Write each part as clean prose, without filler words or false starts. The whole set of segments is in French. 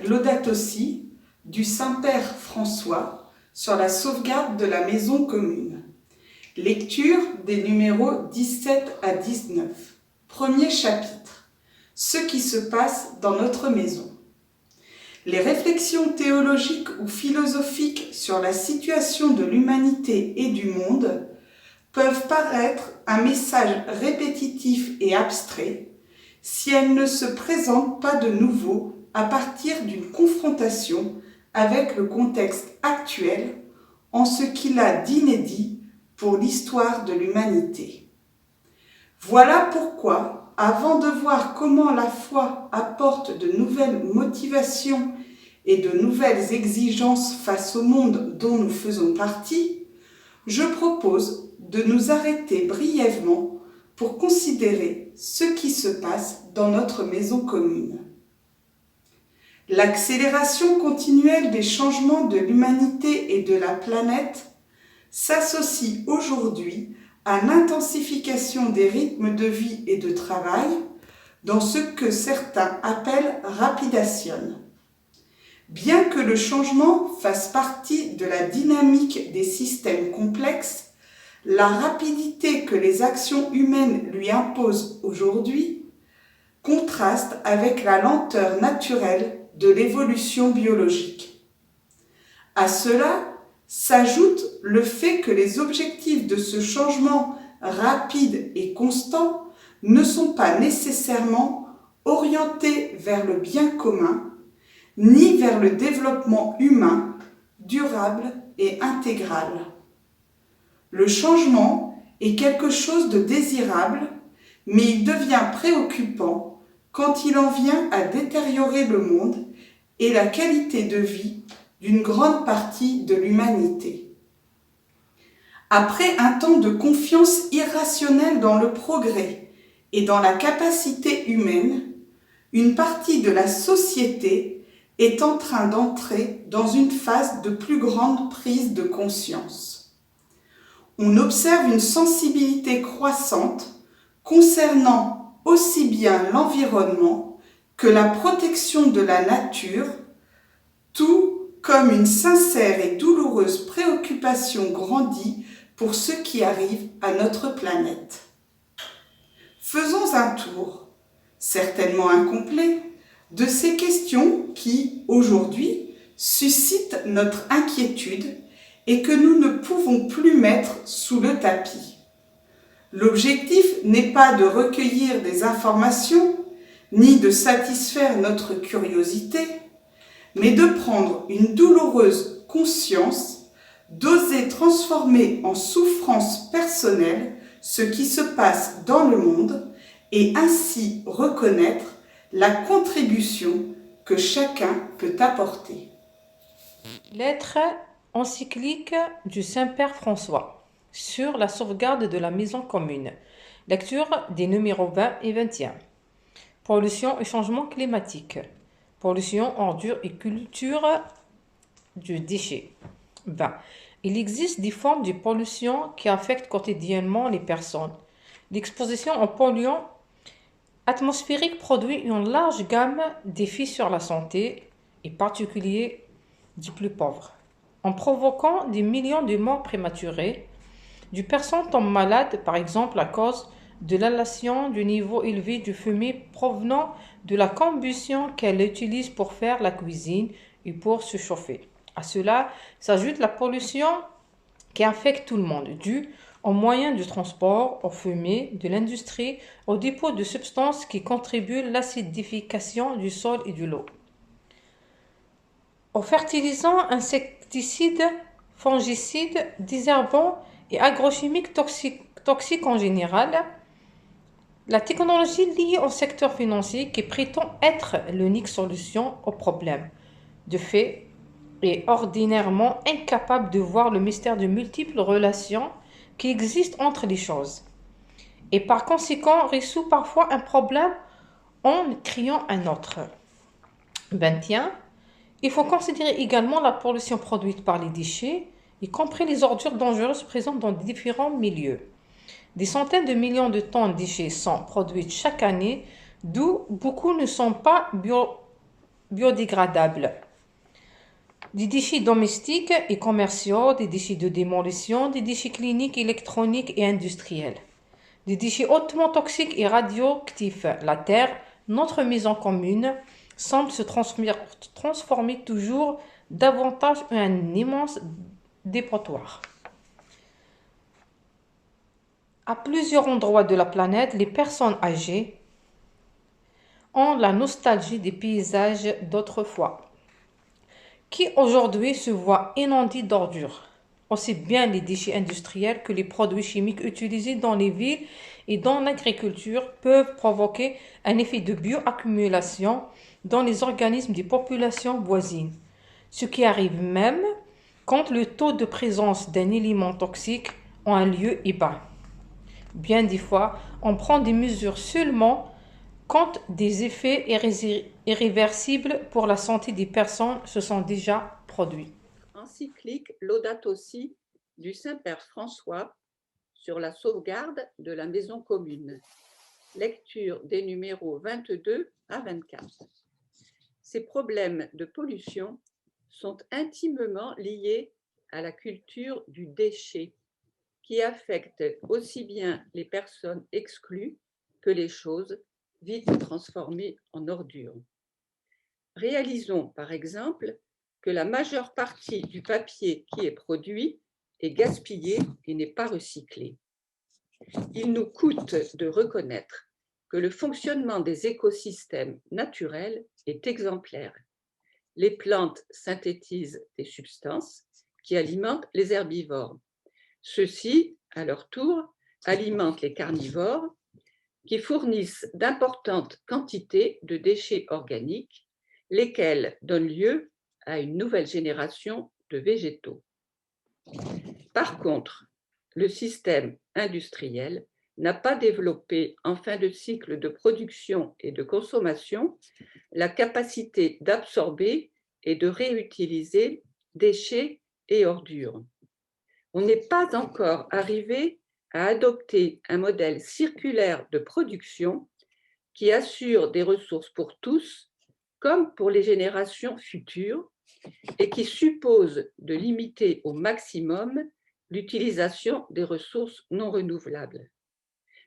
Laudato Si du Saint-Père François sur la sauvegarde de la maison commune. Lecture des numéros 17 à 19. Premier chapitre. Ce qui se passe dans notre maison. Les réflexions théologiques ou philosophiques sur la situation de l'humanité et du monde peuvent paraître un message répétitif et abstrait si elles ne se présentent pas de nouveau à partir d'une confrontation avec le contexte actuel en ce qu'il a d'inédit pour l'histoire de l'humanité. Voilà pourquoi, avant de voir comment la foi apporte de nouvelles motivations et de nouvelles exigences face au monde dont nous faisons partie, je propose de nous arrêter brièvement pour considérer ce qui se passe dans notre maison commune. L'accélération continuelle des changements de l'humanité et de la planète s'associe aujourd'hui à l'intensification des rythmes de vie et de travail dans ce que certains appellent rapidation. Bien que le changement fasse partie de la dynamique des systèmes complexes, la rapidité que les actions humaines lui imposent aujourd'hui contraste avec la lenteur naturelle de l'évolution biologique. À cela s'ajoute le fait que les objectifs de ce changement rapide et constant ne sont pas nécessairement orientés vers le bien commun, ni vers le développement humain, durable et intégral. Le changement est quelque chose de désirable, mais il devient préoccupant quand il en vient à détériorer le monde et la qualité de vie d'une grande partie de l'humanité. Après un temps de confiance irrationnelle dans le progrès et dans la capacité humaine, une partie de la société est en train d'entrer dans une phase de plus grande prise de conscience. On observe une sensibilité croissante concernant aussi bien l'environnement que la protection de la nature, tout comme une sincère et douloureuse préoccupation grandit pour ce qui arrive à notre planète. Faisons un tour, certainement incomplet, de ces questions qui, aujourd'hui, suscitent notre inquiétude et que nous ne pouvons plus mettre sous le tapis. L'objectif n'est pas de recueillir des informations, ni de satisfaire notre curiosité, mais de prendre une douloureuse conscience, d'oser transformer en souffrance personnelle ce qui se passe dans le monde et ainsi reconnaître la contribution que chacun peut apporter. Lettre encyclique du Saint-Père François sur la sauvegarde de la maison commune. Lecture des numéros 20 et 21. Pollution et changement climatique. Pollution, ordures et culture du déchet. 20. Il existe des formes de pollution qui affectent quotidiennement les personnes. L'exposition aux polluants atmosphériques produit une large gamme d'effets sur la santé, et particulier des plus pauvres, en provoquant des millions de morts prématurées. Des personnes tombent malades, par exemple à cause de l'inhalation du niveau élevé de fumée provenant de la combustion qu'elle utilise pour faire la cuisine et pour se chauffer. À cela s'ajoute la pollution qui affecte tout le monde, due aux moyens de transport, aux fumées de l'industrie, aux dépôts de substances qui contribuent à l'acidification du sol et de l'eau, aux fertilisants, insecticides, fongicides, désherbants et agrochimiques toxiques en général. La technologie liée au secteur financier qui prétend être l'unique solution au problème, de fait, est ordinairement incapable de voir le mystère de multiples relations qui existent entre les choses, et par conséquent résout parfois un problème en créant un autre. 21. Il faut considérer également la pollution produite par les déchets, y compris les ordures dangereuses présentes dans différents milieux. Des centaines de millions de tonnes de déchets sont produites chaque année, d'où beaucoup ne sont pas biodégradables. Des déchets domestiques et commerciaux, des déchets de démolition, des déchets cliniques, électroniques et industriels. Des déchets hautement toxiques et radioactifs. La Terre, notre maison commune, semble se transformer toujours davantage en un immense dépotoir. À plusieurs endroits de la planète, les personnes âgées ont la nostalgie des paysages d'autrefois, qui aujourd'hui se voient inondés d'ordures, aussi bien les déchets industriels que les produits chimiques utilisés dans les villes et dans l'agriculture peuvent provoquer un effet de bioaccumulation dans les organismes des populations voisines, ce qui arrive même quand le taux de présence d'un élément toxique en un lieu est bas. Bien des fois, on prend des mesures seulement quand des effets irréversibles pour la santé des personnes se sont déjà produits. Encyclique Laudato Si du Saint-Père François sur la sauvegarde de la maison commune. Lecture des numéros 22 à 24. Ces problèmes de pollution sont intimement liés à la culture du déchet, qui affecte aussi bien les personnes exclues que les choses vite transformées en ordures. Réalisons par exemple que la majeure partie du papier qui est produit est gaspillé et n'est pas recyclé. Il nous coûte de reconnaître que le fonctionnement des écosystèmes naturels est exemplaire. Les plantes synthétisent des substances qui alimentent les herbivores. Ceux-ci, à leur tour, alimentent les carnivores qui fournissent d'importantes quantités de déchets organiques, lesquels donnent lieu à une nouvelle génération de végétaux. Par contre, le système industriel n'a pas développé en fin de cycle de production et de consommation la capacité d'absorber et de réutiliser déchets et ordures. On n'est pas encore arrivé à adopter un modèle circulaire de production qui assure des ressources pour tous, comme pour les générations futures, et qui suppose de limiter au maximum l'utilisation des ressources non renouvelables,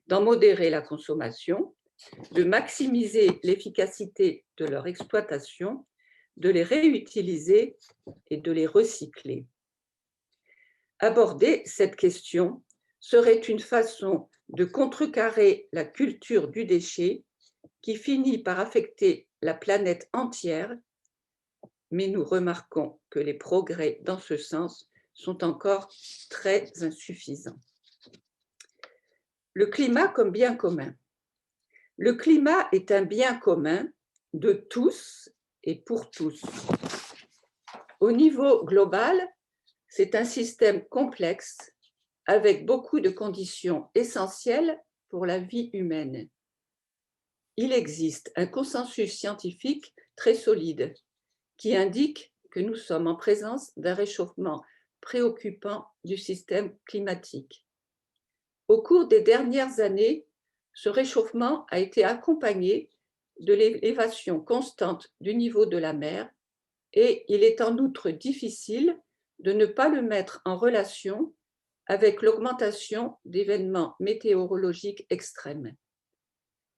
d'en modérer la consommation, de maximiser l'efficacité de leur exploitation, de les réutiliser et de les recycler. Aborder cette question serait une façon de contrecarrer la culture du déchet qui finit par affecter la planète entière, mais nous remarquons que les progrès dans ce sens sont encore très insuffisants. Le climat comme bien commun. Le climat est un bien commun de tous et pour tous. Au niveau global, c'est un système complexe avec beaucoup de conditions essentielles pour la vie humaine. Il existe un consensus scientifique très solide qui indique que nous sommes en présence d'un réchauffement préoccupant du système climatique. Au cours des dernières années, ce réchauffement a été accompagné de l'élévation constante du niveau de la mer et il est en outre difficile de ne pas le mettre en relation avec l'augmentation d'événements météorologiques extrêmes,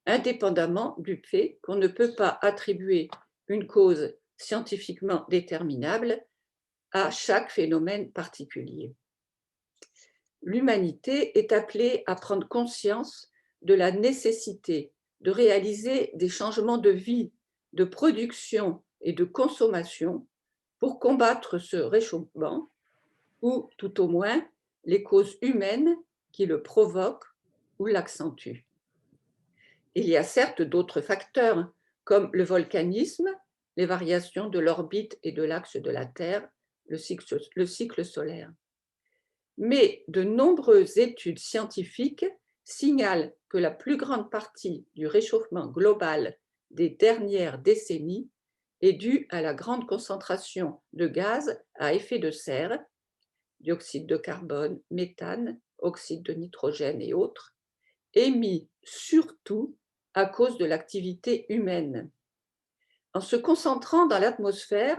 indépendamment du fait qu'on ne peut pas attribuer une cause scientifiquement déterminable à chaque phénomène particulier. L'humanité est appelée à prendre conscience de la nécessité de réaliser des changements de vie, de production et de consommation pour combattre ce réchauffement ou tout au moins les causes humaines qui le provoquent ou l'accentuent. Il y a certes d'autres facteurs comme le volcanisme, les variations de l'orbite et de l'axe de la Terre, le cycle solaire. Mais de nombreuses études scientifiques signalent que la plus grande partie du réchauffement global des dernières décennies est due à la grande concentration de gaz à effet de serre, dioxyde de carbone, méthane, oxyde de nitrogène et autres, émis surtout à cause de l'activité humaine. En se concentrant dans l'atmosphère,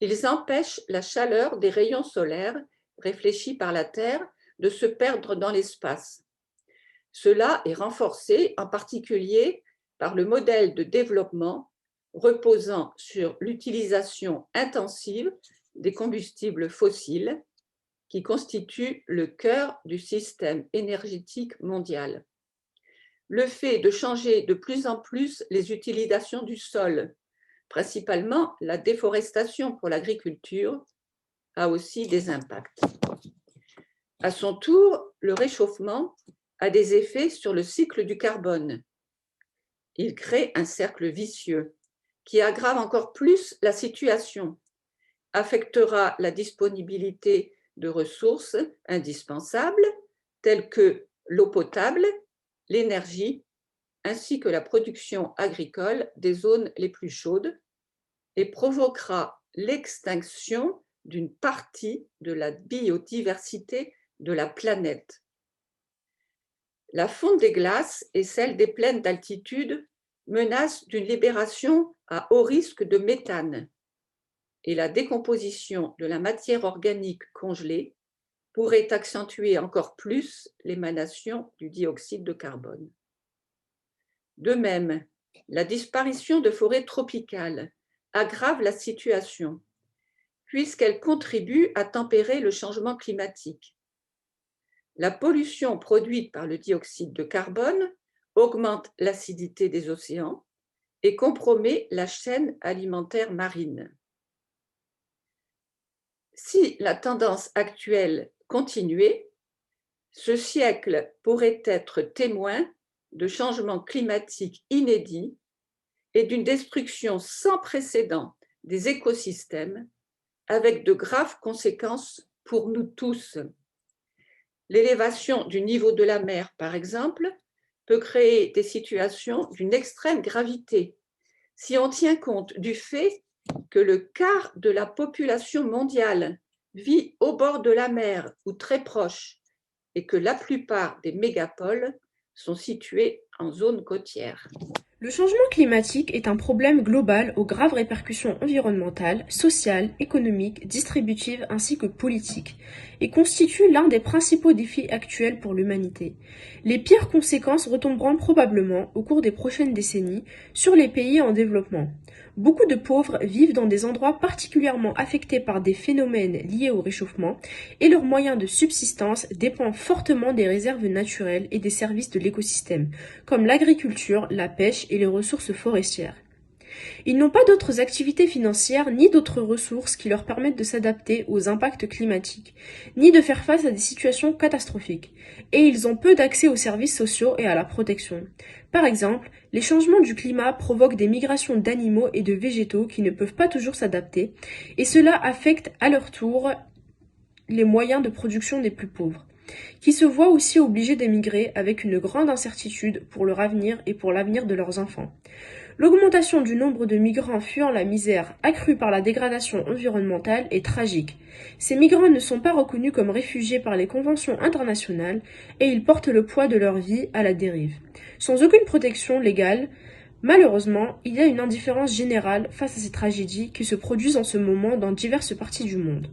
ils empêchent la chaleur des rayons solaires réfléchis par la Terre de se perdre dans l'espace. Cela est renforcé en particulier par le modèle de développement reposant sur l'utilisation intensive des combustibles fossiles qui constituent le cœur du système énergétique mondial. Le fait de changer de plus en plus les utilisations du sol, principalement la déforestation pour l'agriculture, a aussi des impacts. À son tour, le réchauffement a des effets sur le cycle du carbone. Il crée un cercle vicieux qui aggrave encore plus la situation, affectera la disponibilité de ressources indispensables telles que l'eau potable, l'énergie, ainsi que la production agricole des zones les plus chaudes et provoquera l'extinction d'une partie de la biodiversité de la planète. La fonte des glaces et celle des plaines d'altitude menacent d'une libération à haut risque de méthane et la décomposition de la matière organique congelée pourrait accentuer encore plus l'émanation du dioxyde de carbone. De même, la disparition de forêts tropicales aggrave la situation puisqu'elle contribue à tempérer le changement climatique. La pollution produite par le dioxyde de carbone augmente l'acidité des océans et compromet la chaîne alimentaire marine. Si la tendance actuelle continuait, ce siècle pourrait être témoin de changements climatiques inédits et d'une destruction sans précédent des écosystèmes avec de graves conséquences pour nous tous. L'élévation du niveau de la mer, par exemple, peut créer des situations d'une extrême gravité si on tient compte du fait que le quart de la population mondiale vit au bord de la mer ou très proche et que la plupart des mégapoles sont situés en zone côtière. Le changement climatique est un problème global aux graves répercussions environnementales, sociales, économiques, distributives ainsi que politiques et constitue l'un des principaux défis actuels pour l'humanité. Les pires conséquences retomberont probablement au cours des prochaines décennies sur les pays en développement. Beaucoup de pauvres vivent dans des endroits particulièrement affectés par des phénomènes liés au réchauffement et leurs moyens de subsistance dépendent fortement des réserves naturelles et des services de l'écosystème, comme l'agriculture, la pêche et les ressources forestières. Ils n'ont pas d'autres activités financières ni d'autres ressources qui leur permettent de s'adapter aux impacts climatiques, ni de faire face à des situations catastrophiques, et ils ont peu d'accès aux services sociaux et à la protection. Par exemple, les changements du climat provoquent des migrations d'animaux et de végétaux qui ne peuvent pas toujours s'adapter, et cela affecte à leur tour les moyens de production des plus pauvres, qui se voient aussi obligés d'émigrer avec une grande incertitude pour leur avenir et pour l'avenir de leurs enfants. L'augmentation du nombre de migrants fuyant la misère, accrue par la dégradation environnementale, est tragique. Ces migrants ne sont pas reconnus comme réfugiés par les conventions internationales et ils portent le poids de leur vie à la dérive. Sans aucune protection légale, malheureusement, il y a une indifférence générale face à ces tragédies qui se produisent en ce moment dans diverses parties du monde.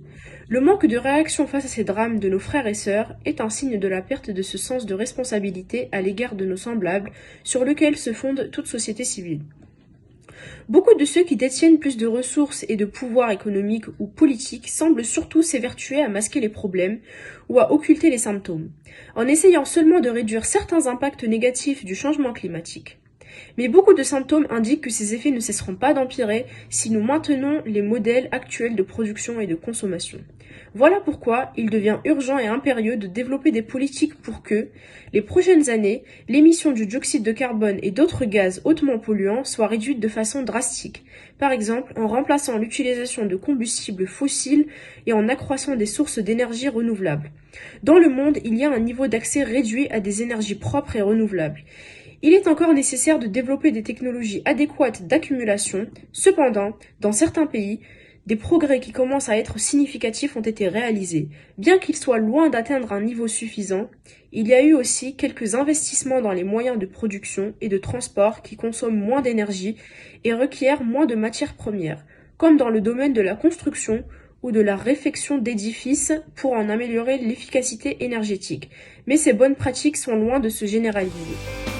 Le manque de réaction face à ces drames de nos frères et sœurs est un signe de la perte de ce sens de responsabilité à l'égard de nos semblables sur lequel se fonde toute société civile. Beaucoup de ceux qui détiennent plus de ressources et de pouvoir économiques ou politiques semblent surtout s'évertuer à masquer les problèmes ou à occulter les symptômes, en essayant seulement de réduire certains impacts négatifs du changement climatique. Mais beaucoup de symptômes indiquent que ces effets ne cesseront pas d'empirer si nous maintenons les modèles actuels de production et de consommation. Voilà pourquoi il devient urgent et impérieux de développer des politiques pour que, les prochaines années, l'émission du dioxyde de carbone et d'autres gaz hautement polluants soit réduite de façon drastique, par exemple en remplaçant l'utilisation de combustibles fossiles et en accroissant des sources d'énergie renouvelables. Dans le monde, il y a un niveau d'accès réduit à des énergies propres et renouvelables. Il est encore nécessaire de développer des technologies adéquates d'accumulation. Cependant, dans certains pays, Des progrès qui commencent à être significatifs ont été réalisés. Bien qu'ils soient loin d'atteindre un niveau suffisant, il y a eu aussi quelques investissements dans les moyens de production et de transport qui consomment moins d'énergie et requièrent moins de matières premières, comme dans le domaine de la construction ou de la réfection d'édifices pour en améliorer l'efficacité énergétique. Mais ces bonnes pratiques sont loin de se généraliser.